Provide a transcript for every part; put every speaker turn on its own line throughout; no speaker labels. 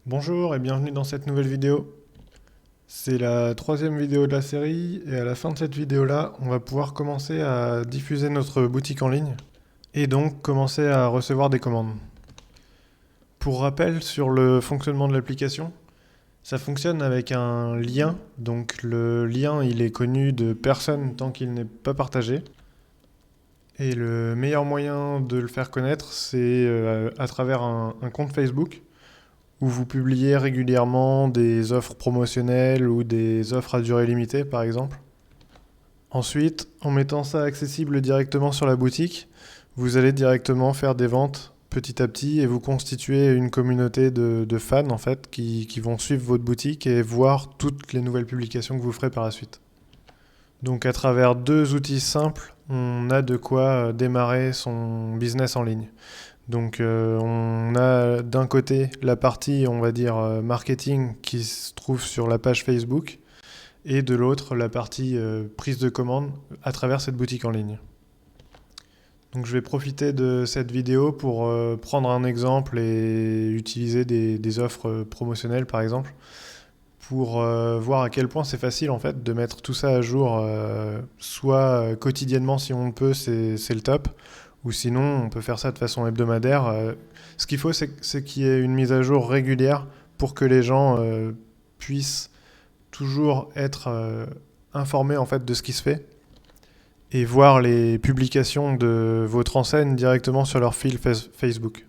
Bonjour et bienvenue dans cette nouvelle vidéo. C'est la troisième vidéo de la série et à la fin de cette vidéo-là, on va pouvoir commencer à diffuser notre boutique en ligne et donc commencer à recevoir des commandes. Pour rappel sur le fonctionnement de l'application, ça fonctionne avec un lien, donc le lien il est connu de personne tant qu'il n'est pas partagé. Et le meilleur moyen de le faire connaître, c'est à travers un compte Facebook où vous publiez régulièrement des offres promotionnelles ou des offres à durée limitée, par exemple. Ensuite, en mettant ça accessible directement sur la boutique, vous allez directement faire des ventes petit à petit et vous constituer une communauté de fans en fait qui vont suivre votre boutique et voir toutes les nouvelles publications que vous ferez par la suite. Donc à travers deux outils simples, on a de quoi démarrer son business en ligne. Donc on a d'un côté la partie, on va dire, marketing qui se trouve sur la page Facebook et de l'autre la partie prise de commande à travers cette boutique en ligne. Donc je vais profiter de cette vidéo pour prendre un exemple et utiliser des offres promotionnelles par exemple pour voir à quel point c'est facile en fait de mettre tout ça à jour, soit quotidiennement si on le peut, c'est le top, ou sinon on peut faire ça de façon hebdomadaire. Ce qu'il faut, c'est qu'il y ait une mise à jour régulière pour que les gens puissent toujours être informés en fait de ce qui se fait et voir les publications de votre enseigne directement sur leur fil Facebook.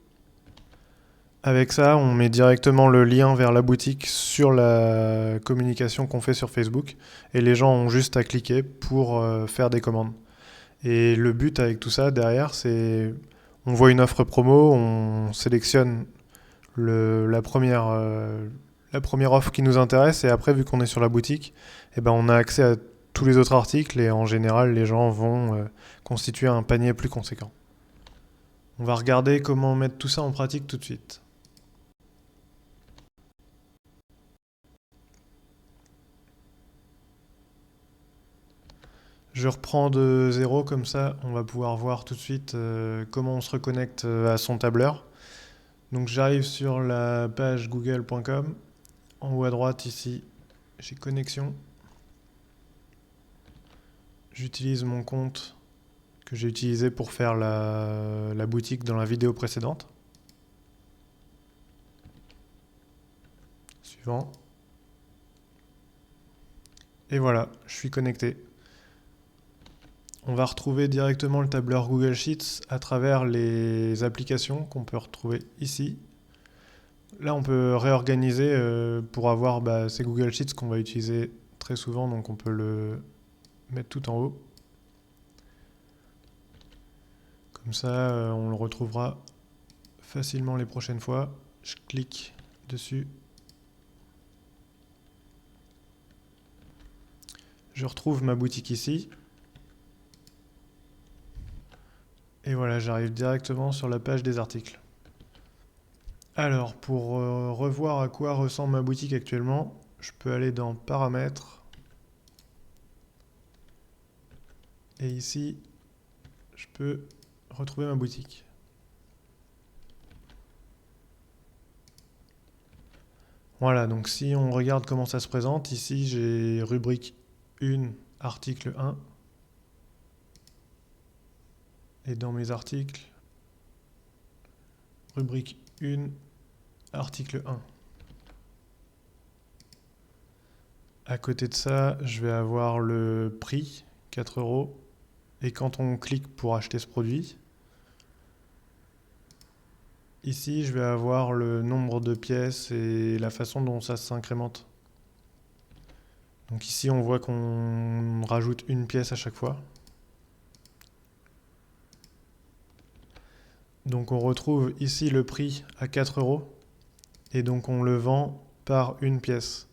Avec ça, on met directement le lien vers la boutique sur la communication qu'on fait sur Facebook et les gens ont juste à cliquer pour faire des commandes. Et le but avec tout ça derrière, c'est on voit une offre promo, on sélectionne la première offre qui nous intéresse et après, vu qu'on est sur la boutique, eh ben, on a accès à tous les autres articles et en général, les gens vont constituer un panier plus conséquent. On va regarder comment mettre tout ça en pratique tout de suite. Je reprends de zéro, comme ça on va pouvoir voir tout de suite comment on se reconnecte à son tableur. Donc j'arrive sur la page google.com. En haut à droite ici, j'ai connexion. J'utilise mon compte que j'ai utilisé pour faire la boutique dans la vidéo précédente. Suivant. Et voilà, je suis connecté. On va retrouver directement le tableur Google Sheets à travers les applications qu'on peut retrouver ici. Là, on peut réorganiser pour avoir ces Google Sheets qu'on va utiliser très souvent, donc on peut le mettre tout en haut. Comme ça, on le retrouvera facilement les prochaines fois. Je clique dessus. Je retrouve ma boutique ici. Et voilà, j'arrive directement sur la page des articles. Alors, pour revoir à quoi ressemble ma boutique actuellement, je peux aller dans Paramètres. Et ici, je peux retrouver ma boutique. Voilà, donc si on regarde comment ça se présente, ici j'ai rubrique 1, article 1. Et dans mes articles, rubrique 1, article 1. À côté de ça, je vais avoir le prix, 4 €. Et quand on clique pour acheter ce produit, ici je vais avoir le nombre de pièces et la façon dont ça s'incrémente. Donc ici on voit qu'on rajoute une pièce à chaque fois. Donc on retrouve ici le prix à 4 € et donc on le vend par une pièce.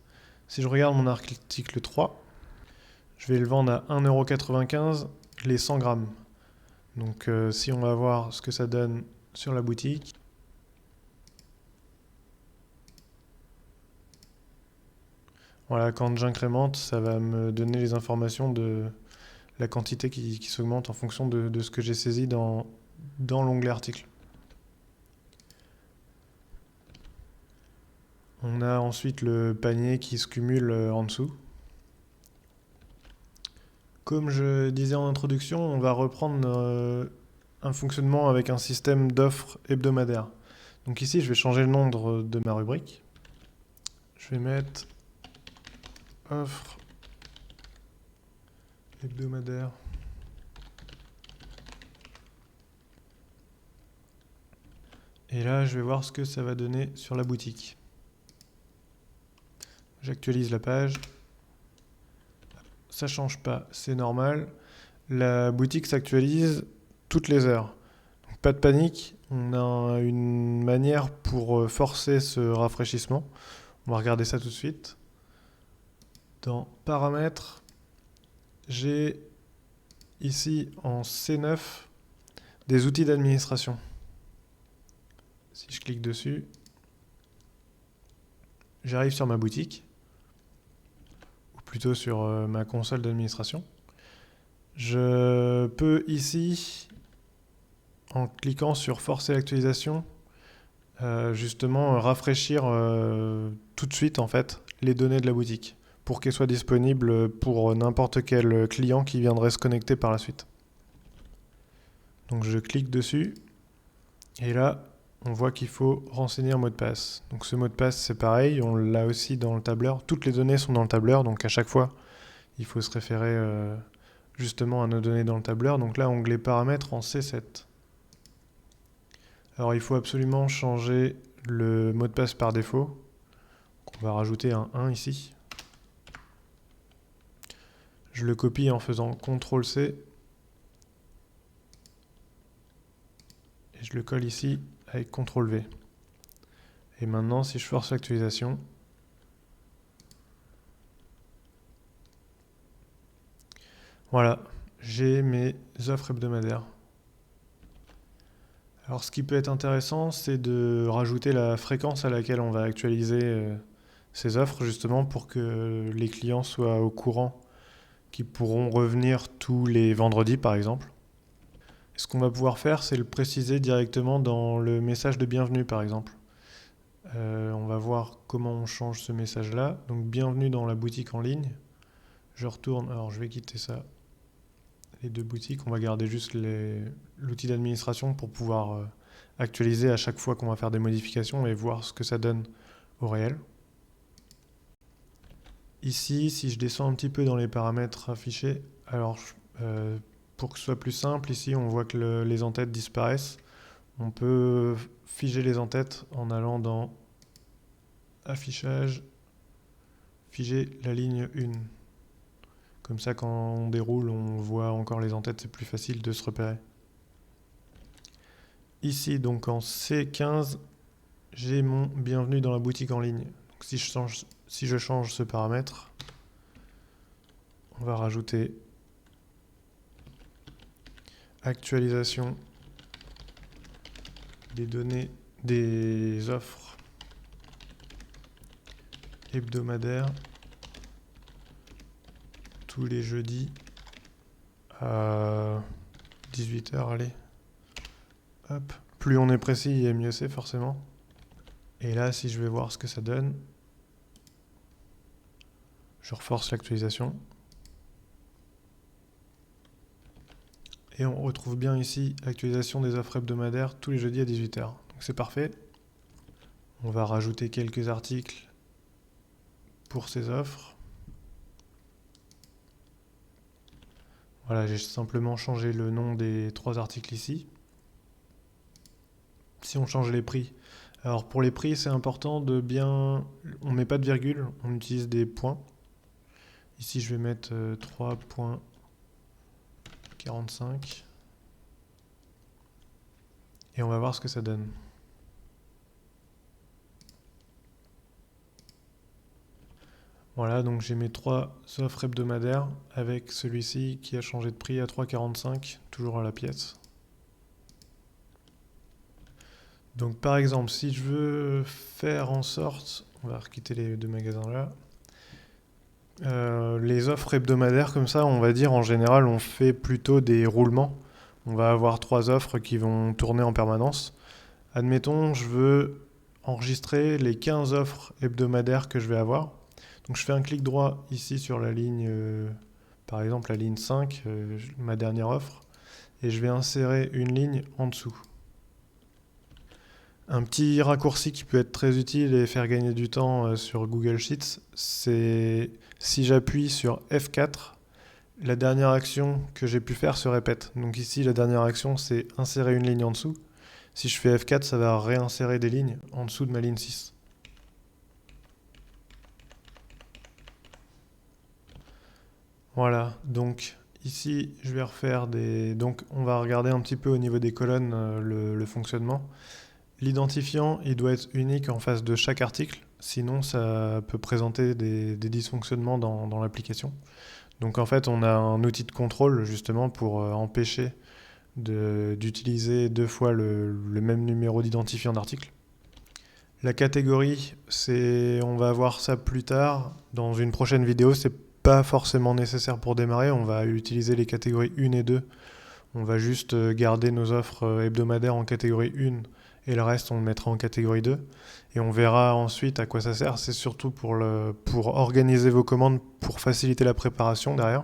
Si je regarde mon article 3, je vais le vendre à 1,95 € les 100 grammes. Donc si on va voir ce que ça donne sur la boutique. Voilà, quand j'incrémente, ça va me donner les informations de la quantité qui s'augmente en fonction de ce que j'ai saisi dans l'onglet article. On a ensuite le panier qui se cumule en dessous. Comme je disais en introduction, on va reprendre un fonctionnement avec un système d'offres hebdomadaires. Donc ici, je vais changer le nom de ma rubrique. Je vais mettre offre hebdomadaire. Et là, je vais voir ce que ça va donner sur la boutique. J'actualise la page. Ça change pas, c'est normal. La boutique s'actualise toutes les heures. Donc, pas de panique, on a une manière pour forcer ce rafraîchissement. On va regarder ça tout de suite. Dans paramètres, j'ai ici en C9 des outils d'administration. Si je clique dessus, j'arrive sur ma boutique, ou plutôt sur ma console d'administration. Je peux ici, en cliquant sur forcer l'actualisation, justement rafraîchir tout de suite en fait les données de la boutique pour qu'elles soient disponibles pour n'importe quel client qui viendrait se connecter par la suite. Donc je clique dessus et là on voit qu'il faut renseigner un mot de passe. Donc ce mot de passe c'est pareil, on l'a aussi dans le tableur. Toutes les données sont dans le tableur, donc à chaque fois il faut se référer justement à nos données dans le tableur. Donc là onglet paramètres en C7. Alors il faut absolument changer le mot de passe par défaut. On va rajouter un 1 ici. Je le copie en faisant CTRL-C. Et je le colle ici avec CTRL-V. Et maintenant, si je force l'actualisation, voilà, j'ai mes offres hebdomadaires. Alors ce qui peut être intéressant, c'est de rajouter la fréquence à laquelle on va actualiser ces offres, justement pour que les clients soient au courant qu'ils pourront revenir tous les vendredis par exemple. Et ce qu'on va pouvoir faire, c'est le préciser directement dans le message de bienvenue par exemple. On va voir comment on change ce message-là. Donc bienvenue dans la boutique en ligne. Je retourne, alors je vais quitter ça. Les deux boutiques, on va garder juste l'outil d'administration pour pouvoir actualiser à chaque fois qu'on va faire des modifications et voir ce que ça donne au réel. Ici, si je descends un petit peu dans les paramètres affichés, alors pour que ce soit plus simple, ici on voit que les en-têtes disparaissent. On peut figer les en-têtes en allant dans affichage, figer la ligne 1. Comme ça, quand on déroule, on voit encore les en-têtes, c'est plus facile de se repérer. Ici, donc en C15, j'ai mon bienvenue dans la boutique en ligne. Donc, si je change ce paramètre, on va rajouter actualisation des données des offres hebdomadaires tous les jeudis à 18 h, allez. Hop. Plus on est précis et mieux c'est forcément. Et là, si je vais voir ce que ça donne, je reforce l'actualisation. Et on retrouve bien ici actualisation des offres hebdomadaires tous les jeudis à 18 h. Donc c'est parfait. On va rajouter quelques articles pour ces offres. Voilà, j'ai simplement changé le nom des 3 articles ici. Si on change les prix, alors pour les prix, c'est important de bien... On ne met pas de virgule, on utilise des points. Ici, je vais mettre 3.45. Et on va voir ce que ça donne. Voilà, donc j'ai mes 3 offres hebdomadaires avec celui-ci qui a changé de prix à 3,45, toujours à la pièce. Donc par exemple, si je veux faire en sorte, on va quitter les deux magasins là, les offres hebdomadaires comme ça, on va dire en général, on fait plutôt des roulements. On va avoir 3 offres qui vont tourner en permanence. Admettons, je veux enregistrer les 15 offres hebdomadaires que je vais avoir. Donc je fais un clic droit ici sur la ligne, par exemple la ligne 5, ma dernière offre, et je vais insérer une ligne en dessous. Un petit raccourci qui peut être très utile et faire gagner du temps sur Google Sheets, c'est si j'appuie sur F4, la dernière action que j'ai pu faire se répète. Donc ici, la dernière action, c'est insérer une ligne en dessous. Si je fais F4, ça va réinsérer des lignes en dessous de ma ligne 6. Voilà, donc ici, je vais refaire des... Donc on va regarder un petit peu au niveau des colonnes le fonctionnement. L'identifiant, il doit être unique en face de chaque article, sinon ça peut présenter des dysfonctionnements dans l'application. Donc en fait, on a un outil de contrôle justement pour empêcher d'utiliser deux fois le même numéro d'identifiant d'article. La catégorie, on va voir ça plus tard dans une prochaine vidéo, c'est pas forcément nécessaire pour démarrer, on va utiliser les catégories 1 et 2. On va juste garder nos offres hebdomadaires en catégorie 1 et le reste on le mettra en catégorie 2. Et on verra ensuite à quoi ça sert. C'est surtout pour organiser vos commandes, pour faciliter la préparation derrière.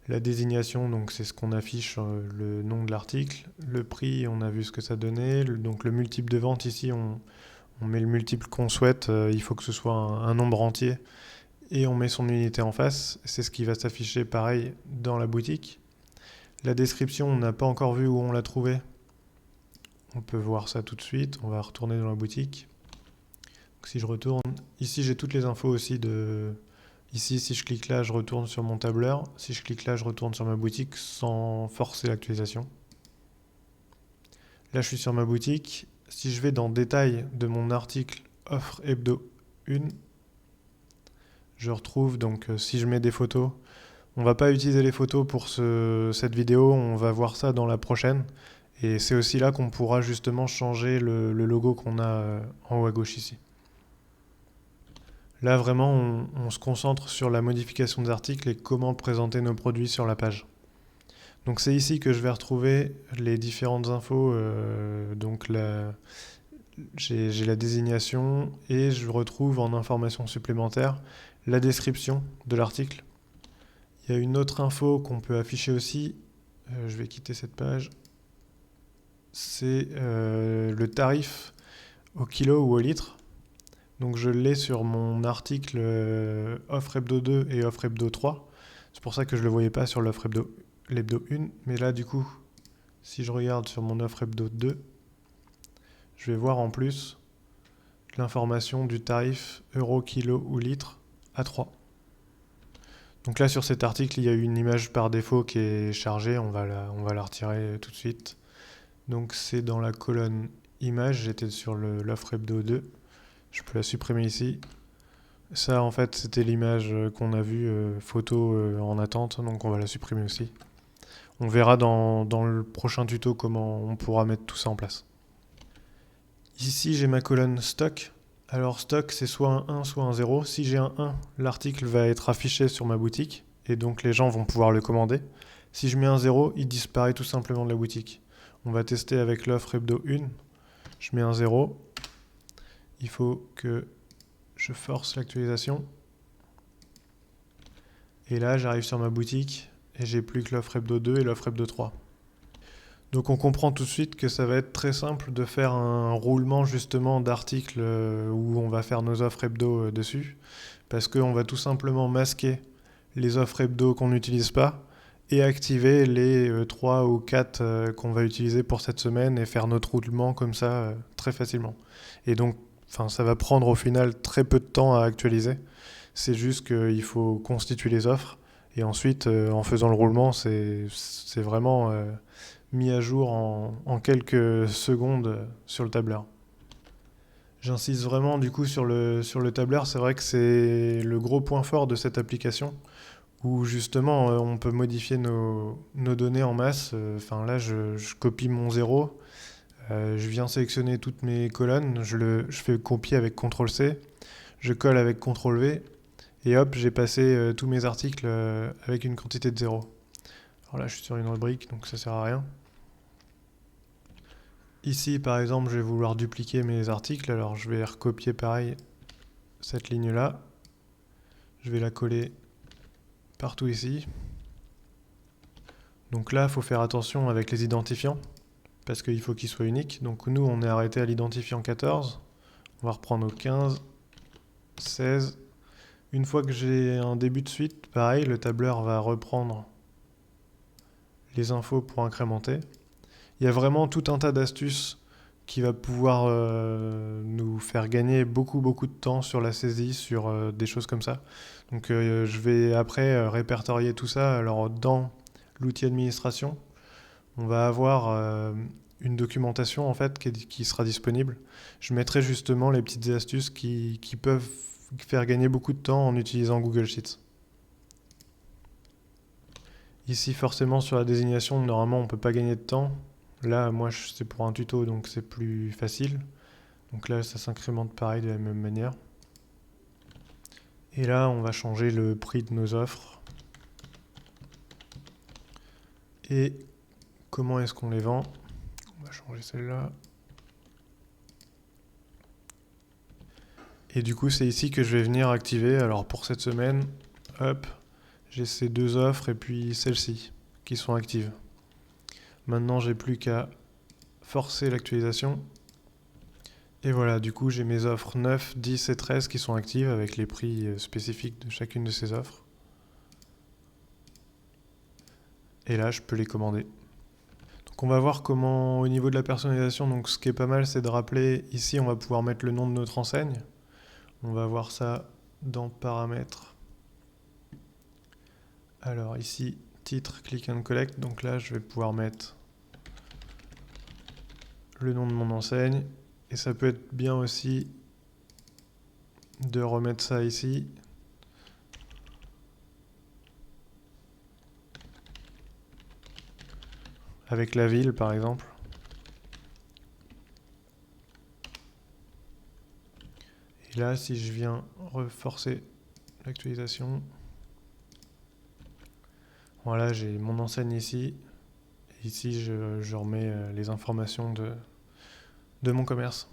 La désignation, donc c'est ce qu'on affiche, le nom de l'article. Le prix, on a vu ce que ça donnait. Donc le multiple de vente, ici on met le multiple qu'on souhaite. Il faut que ce soit un nombre entier. Et on met son unité en face. C'est ce qui va s'afficher pareil dans la boutique. La description, on n'a pas encore vu où on l'a trouvée. On peut voir ça tout de suite. On va retourner dans la boutique. Donc si je retourne, ici j'ai toutes les infos aussi de... Ici, si je clique là, je retourne sur mon tableur. Si je clique là, je retourne sur ma boutique sans forcer l'actualisation. Là, je suis sur ma boutique. Si je vais dans détail de mon article offre hebdo 1, je retrouve donc si je mets des photos, on va pas utiliser les photos pour cette vidéo, on va voir ça dans la prochaine. Et c'est aussi là qu'on pourra justement changer le logo qu'on a en haut à gauche ici. Là vraiment on se concentre sur la modification des articles et comment présenter nos produits sur la page. Donc c'est ici que je vais retrouver les différentes infos. Donc j'ai la désignation et je retrouve en information supplémentaire la description de l'article. Il y a une autre info qu'on peut afficher aussi. Je vais quitter cette page. C'est le tarif au kilo ou au litre. Donc je l'ai sur mon article offre hebdo 2 et offre hebdo 3. C'est pour ça que je ne le voyais pas sur l'offre l'hebdo 1. Mais là du coup, si je regarde sur mon offre hebdo 2, je vais voir en plus l'information du tarif euro, kilo ou litre à 3. Donc là sur cet article, il y a une image par défaut qui est chargée. On va la retirer tout de suite. Donc c'est dans la colonne image, j'étais sur l'offre hebdo 2. Je peux la supprimer ici. Ça, en fait, c'était l'image qu'on a vue, photo en attente, donc on va la supprimer aussi. On verra dans le prochain tuto comment on pourra mettre tout ça en place. Ici, j'ai ma colonne stock. Alors, stock, c'est soit un 1, soit un 0. Si j'ai un 1, l'article va être affiché sur ma boutique, et donc les gens vont pouvoir le commander. Si je mets un 0, il disparaît tout simplement de la boutique. On va tester avec l'offre hebdo 1. Je mets un 0. Il faut que je force l'actualisation. Et là, j'arrive sur ma boutique et j'ai plus que l'offre hebdo 2 et l'offre hebdo 3. Donc on comprend tout de suite que ça va être très simple de faire un roulement justement d'articles où on va faire nos offres hebdo dessus. Parce qu'on va tout simplement masquer les offres hebdo qu'on n'utilise pas et activer les 3 ou 4 qu'on va utiliser pour cette semaine et faire notre roulement comme ça très facilement. Et donc ça va prendre au final très peu de temps à actualiser. C'est juste qu'il faut constituer les offres. Et ensuite, en faisant le roulement, c'est vraiment mis à jour en quelques secondes sur le tableur. J'insiste vraiment du coup sur le tableur. C'est vrai que c'est le gros point fort de cette application où justement on peut modifier nos données en masse. Là, je copie mon 0. Je viens sélectionner toutes mes colonnes, je fais copier avec CTRL-C, je colle avec CTRL-V, et hop, j'ai passé tous mes articles avec une quantité de 0. Alors là, je suis sur une rubrique, donc ça sert à rien. Ici, par exemple, je vais vouloir dupliquer mes articles. Alors, je vais recopier pareil cette ligne-là. Je vais la coller partout ici. Donc là, il faut faire attention avec les identifiants, parce qu'il faut qu'ils soient uniques. Donc nous, on est arrêté à l'identifiant 14. On va reprendre au 15, 16. Une fois que j'ai un début de suite, pareil, le tableur va reprendre les infos pour incrémenter. Il y a vraiment tout un tas d'astuces qui va pouvoir nous faire gagner beaucoup de temps sur la saisie, sur des choses comme ça. Donc je vais après répertorier tout ça. Alors dans l'outil administration, on va avoir une documentation en fait qui sera disponible. Je mettrai justement les petites astuces qui peuvent faire gagner beaucoup de temps en utilisant Google Sheets. Ici forcément sur la désignation, normalement on ne peut pas gagner de temps. Là moi c'est pour un tuto donc c'est plus facile. Donc là ça s'incrémente pareil de la même manière. Et là on va changer le prix de nos offres. Et comment est-ce qu'on les vend? On va changer celle-là. Et du coup, c'est ici que je vais venir activer. Alors pour cette semaine, hop, j'ai ces deux offres et puis celle-ci qui sont actives. Maintenant, j'ai plus qu'à forcer l'actualisation. Et voilà, du coup, j'ai mes offres 9, 10 et 13 qui sont actives avec les prix spécifiques de chacune de ces offres. Et là, je peux les commander. Donc on va voir comment, au niveau de la personnalisation, donc ce qui est pas mal, c'est de rappeler, ici, on va pouvoir mettre le nom de notre enseigne. On va voir ça dans paramètres. Alors ici, titre, click and collect. Donc là, je vais pouvoir mettre le nom de mon enseigne. Et ça peut être bien aussi de remettre ça ici. Avec la ville, par exemple. Et là, si je viens reforcer l'actualisation, voilà, j'ai mon enseigne ici. Et ici, je remets les informations de mon commerce.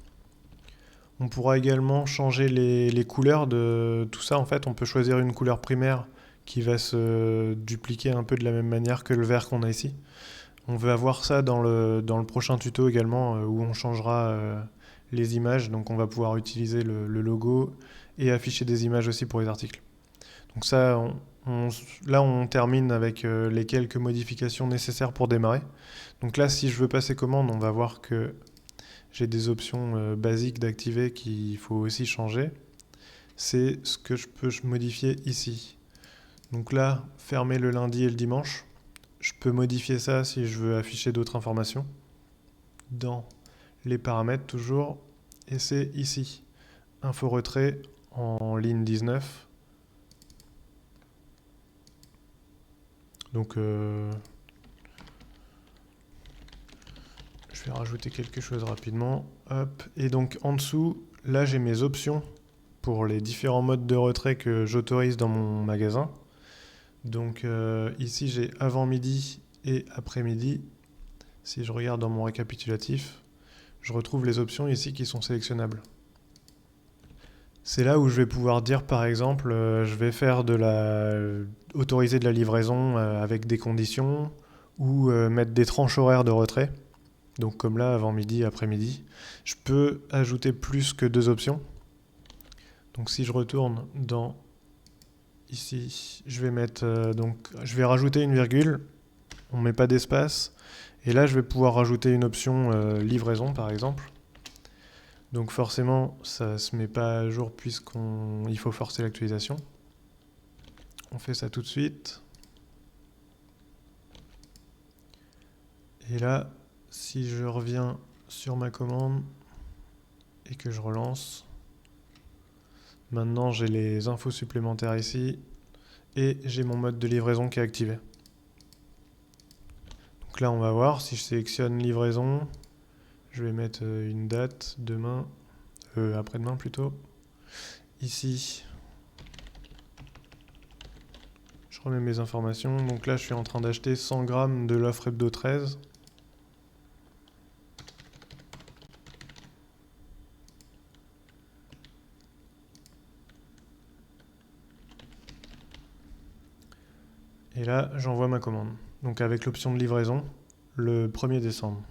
On pourra également changer les couleurs de tout ça. En fait, on peut choisir une couleur primaire qui va se dupliquer un peu de la même manière que le vert qu'on a ici. On veut avoir ça dans le prochain tuto également, où on changera les images. Donc on va pouvoir utiliser le logo et afficher des images aussi pour les articles. Donc ça, là on termine avec les quelques modifications nécessaires pour démarrer. Donc là, si je veux passer commande, on va voir que j'ai des options basiques d'activer qu'il faut aussi changer. C'est ce que je peux modifier ici. Donc là, fermer le lundi et le dimanche. Je peux modifier ça si je veux afficher d'autres informations. Dans les paramètres toujours. Et c'est ici. Info retrait en ligne 19. Donc je vais rajouter quelque chose rapidement. Hop. Et donc en dessous, là j'ai mes options pour les différents modes de retrait que j'autorise dans mon magasin. Donc ici j'ai avant midi et après midi. Si je regarde dans mon récapitulatif, je retrouve les options ici qui sont sélectionnables. C'est là où je vais pouvoir dire par exemple, je vais faire autoriser de la livraison avec des conditions ou mettre des tranches horaires de retrait. Donc comme là, avant midi, après midi. Je peux ajouter plus que deux options. Donc si je retourne dans ici, je vais mettre je vais rajouter une virgule. On ne met pas d'espace. Et là, je vais pouvoir rajouter une option livraison par exemple. Donc forcément, ça ne se met pas à jour puisqu'il faut forcer l'actualisation. On fait ça tout de suite. Et là, si je reviens sur ma commande et que je relance, maintenant j'ai les infos supplémentaires ici et j'ai mon mode de livraison qui est activé. Donc là, on va voir, si je sélectionne livraison, je vais mettre une date, demain, après-demain plutôt. Ici, je remets mes informations. Donc là, je suis en train d'acheter 100 grammes de l'offre Hebdo 13. Et là, j'envoie ma commande. Donc avec l'option de livraison, le 1er décembre.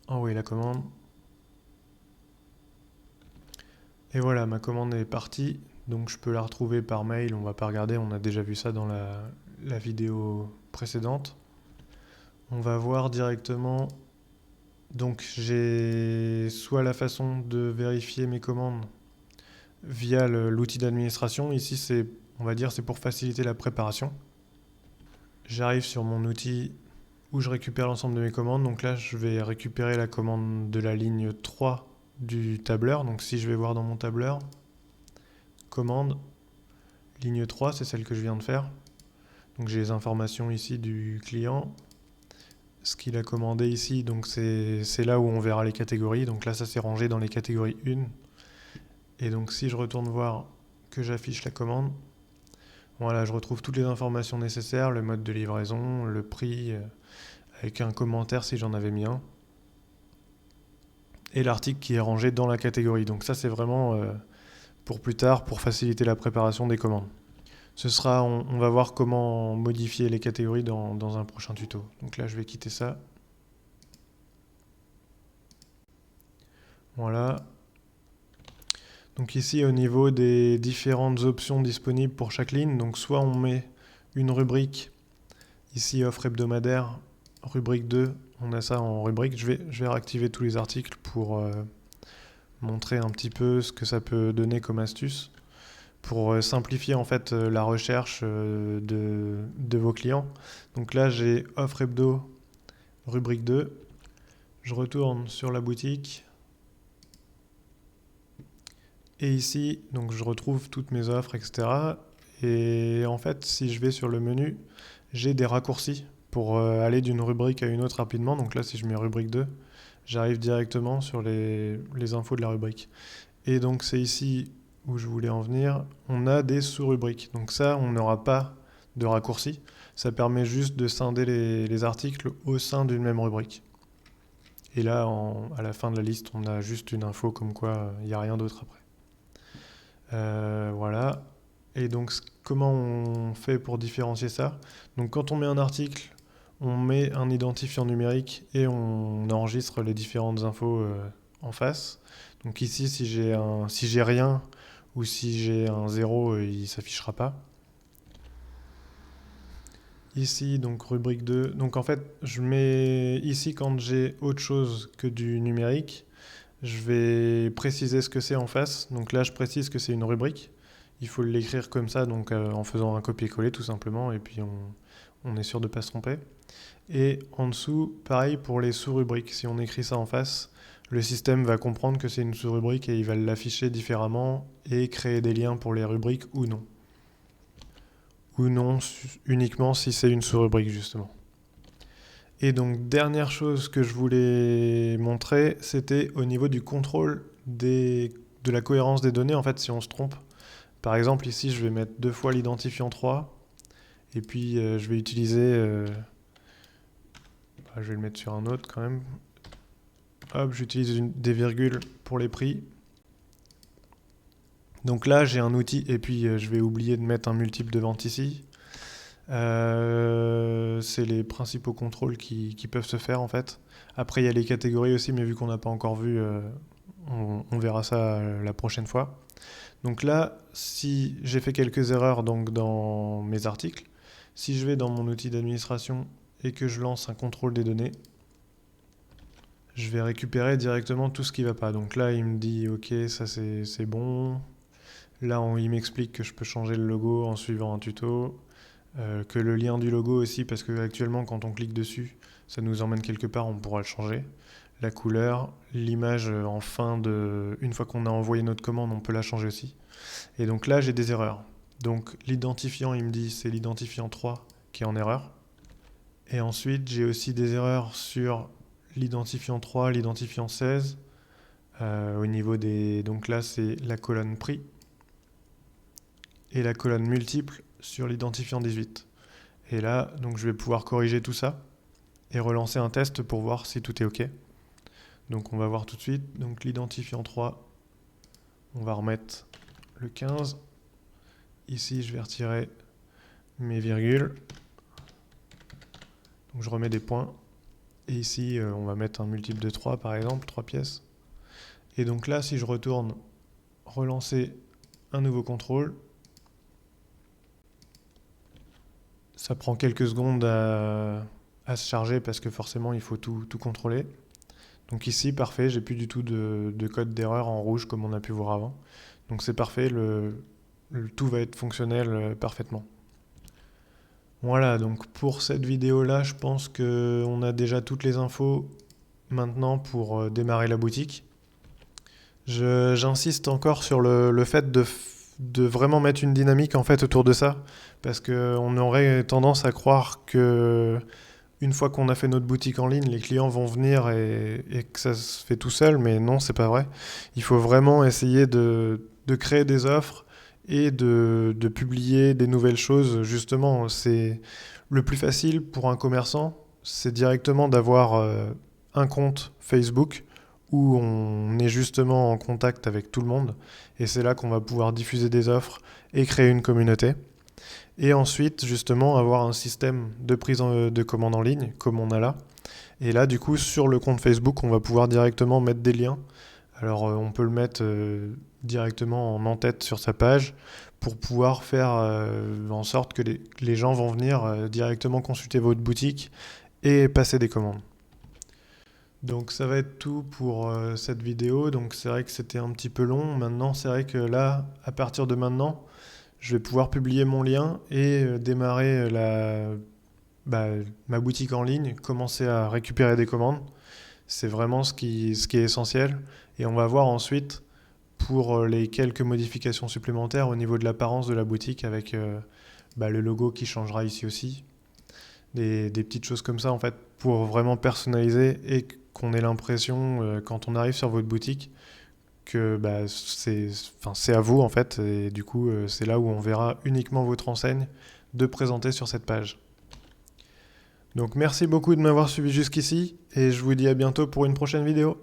Envoyer la commande. Et voilà, ma commande est partie. Donc je peux la retrouver par mail, on va pas regarder, on a déjà vu ça dans la vidéo précédente. On va voir directement. Donc j'ai soit la façon de vérifier mes commandes via l'outil d'administration. Ici, on va dire, c'est pour faciliter la préparation. J'arrive sur mon outil où je récupère l'ensemble de mes commandes. Donc là, je vais récupérer la commande de la ligne 3 du tableur. Donc si je vais voir dans mon tableur, commande, ligne 3, c'est celle que je viens de faire. Donc j'ai les informations ici du client. Ce qu'il a commandé ici, donc c'est là où on verra les catégories. Donc là, ça s'est rangé dans les catégories 1. Et donc si je retourne voir que j'affiche la commande, voilà, je retrouve toutes les informations nécessaires, le mode de livraison, le prix, avec un commentaire si j'en avais mis un, et l'article qui est rangé dans la catégorie. Donc ça, c'est vraiment pour plus tard, pour faciliter la préparation des commandes. On va voir comment modifier les catégories dans un prochain tuto. Donc là, je vais quitter ça. Voilà. Donc ici, au niveau des différentes options disponibles pour chaque ligne, donc soit on met une rubrique, ici offre hebdomadaire, rubrique 2, on a ça en rubrique. Je vais réactiver tous les articles pour montrer un petit peu ce que ça peut donner comme astuce, pour simplifier en fait la recherche de vos clients. Donc là, j'ai offre hebdo, rubrique 2. Je retourne sur la boutique. Et ici, donc je retrouve toutes mes offres, etc. Et en fait, si je vais sur le menu, j'ai des raccourcis pour aller d'une rubrique à une autre rapidement. Donc là, si je mets rubrique 2, j'arrive directement sur les infos de la rubrique. Et donc c'est ici où je voulais en venir. On a des sous-rubriques. Donc ça, on n'aura pas de raccourci. Ça permet juste de scinder les articles au sein d'une même rubrique. Et là, à la fin de la liste, on a juste une info comme quoi il n'y a rien d'autre après. Voilà. Et donc, comment on fait pour différencier ça? Donc, quand on met un article, on met un identifiant numérique et on enregistre les différentes infos en face. Donc ici, si j'ai rien ou si j'ai un 0, il ne s'affichera pas. Ici, donc rubrique 2. Donc en fait, je mets ici quand j'ai autre chose que du numérique, je vais préciser ce que c'est en face. Donc là, je précise que c'est une rubrique. Il faut l'écrire comme ça, donc en faisant un copier-coller tout simplement, et puis on est sûr de ne pas se tromper. Et en dessous, pareil pour les sous-rubriques. Si on écrit ça en face, le système va comprendre que c'est une sous-rubrique et il va l'afficher différemment et créer des liens pour les rubriques ou non. Ou non, uniquement si c'est une sous-rubrique justement. Et donc, dernière chose que je voulais montrer, c'était au niveau du contrôle de la cohérence des données, en fait, si on se trompe. Par exemple, ici, je vais mettre 2 fois l'identifiant 3, et puis je vais utiliser... je vais le mettre sur un autre quand même. Hop, j'utilise des virgules pour les prix. Donc là, j'ai un outil, et puis je vais oublier de mettre un multiple de vente ici. C'est les principaux contrôles qui peuvent se faire en fait. Après, il y a les catégories aussi, mais vu qu'on n'a pas encore vu, on verra ça la prochaine fois. Donc là, si j'ai fait quelques erreurs donc, dans mes articles, si je vais dans mon outil d'administration et que je lance un contrôle des données, je vais récupérer directement tout ce qui ne va pas. Donc là, il me dit ok, ça c'est bon. Là, il m'explique que je peux changer le logo en suivant un tuto. Que le lien du logo aussi, parce que actuellement quand on clique dessus, ça nous emmène quelque part, on pourra le changer. La couleur, l'image une fois qu'on a envoyé notre commande, on peut la changer aussi. Et donc là, j'ai des erreurs. Donc l'identifiant, il me dit c'est l'identifiant 3 qui est en erreur. Et ensuite, j'ai aussi des erreurs sur l'identifiant 3, l'identifiant 16. Au niveau des... Donc là, c'est la colonne prix. Et la colonne multiple sur l'identifiant 18. Et là, donc je vais pouvoir corriger tout ça et relancer un test pour voir si tout est OK. Donc on va voir tout de suite. Donc l'identifiant 3, on va remettre le 15. Ici, je vais retirer mes virgules. Donc je remets des points. Et ici, on va mettre un multiple de 3 par exemple, 3 pièces. Et donc là, si je retourne relancer un nouveau contrôle, ça prend quelques secondes à se charger parce que forcément, il faut tout contrôler. Donc ici, parfait, j'ai plus du tout de code d'erreur en rouge comme on a pu voir avant. Donc c'est parfait, tout va être fonctionnel parfaitement. Voilà, donc pour cette vidéo-là, je pense qu'on a déjà toutes les infos maintenant pour démarrer la boutique. J'insiste encore sur le fait de vraiment mettre une dynamique en fait autour de ça, parce qu'on aurait tendance à croire que une fois qu'on a fait notre boutique en ligne, les clients vont venir et que ça se fait tout seul, mais non, c'est pas vrai. Il faut vraiment essayer de créer des offres et de publier des nouvelles choses. Justement, c'est le plus facile pour un commerçant, c'est directement d'avoir un compte Facebook où on est justement en contact avec tout le monde. Et c'est là qu'on va pouvoir diffuser des offres et créer une communauté. Et ensuite, justement, avoir un système de prise de commande en ligne, comme on a là. Et là, du coup, sur le compte Facebook, on va pouvoir directement mettre des liens. Alors, on peut le mettre directement en en-tête sur sa page pour pouvoir faire en sorte que les gens vont venir directement consulter votre boutique et passer des commandes. Donc ça va être tout pour cette vidéo. Donc c'est vrai que c'était un petit peu long. Maintenant, c'est vrai que là, à partir de maintenant, je vais pouvoir publier mon lien et démarrer ma boutique en ligne, commencer à récupérer des commandes. C'est vraiment ce qui est essentiel. Et on va voir ensuite pour les quelques modifications supplémentaires au niveau de l'apparence de la boutique avec le logo qui changera ici aussi. Des petites choses comme ça en fait pour vraiment personnaliser et qu'on ait l'impression quand on arrive sur votre boutique que c'est à vous en fait et du coup c'est là où on verra uniquement votre enseigne de présenter sur cette page. Donc merci beaucoup de m'avoir suivi jusqu'ici et je vous dis à bientôt pour une prochaine vidéo.